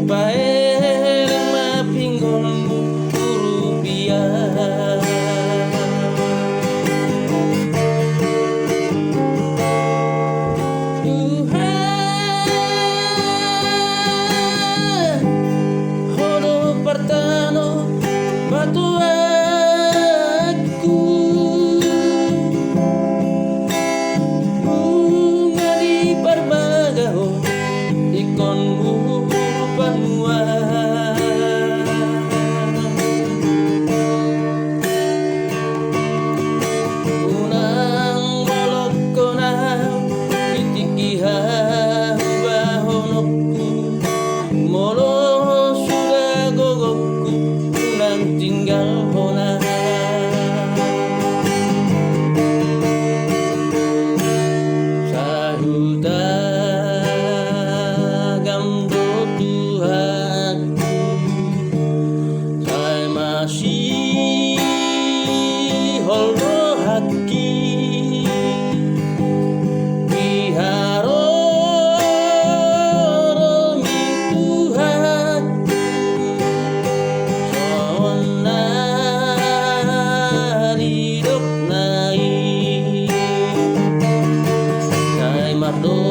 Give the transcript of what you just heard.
bae mapinggon rupiah. Tuhan hono partano batu aku bunga di parbagaho ikonmu panua unang molok kona pitikihan bahonokku molo sudah gogokku unang tinggal hona sahuta gamdo Tuhanku saya masih holro haki biharo romi Tuhan sona didok nai saya mardo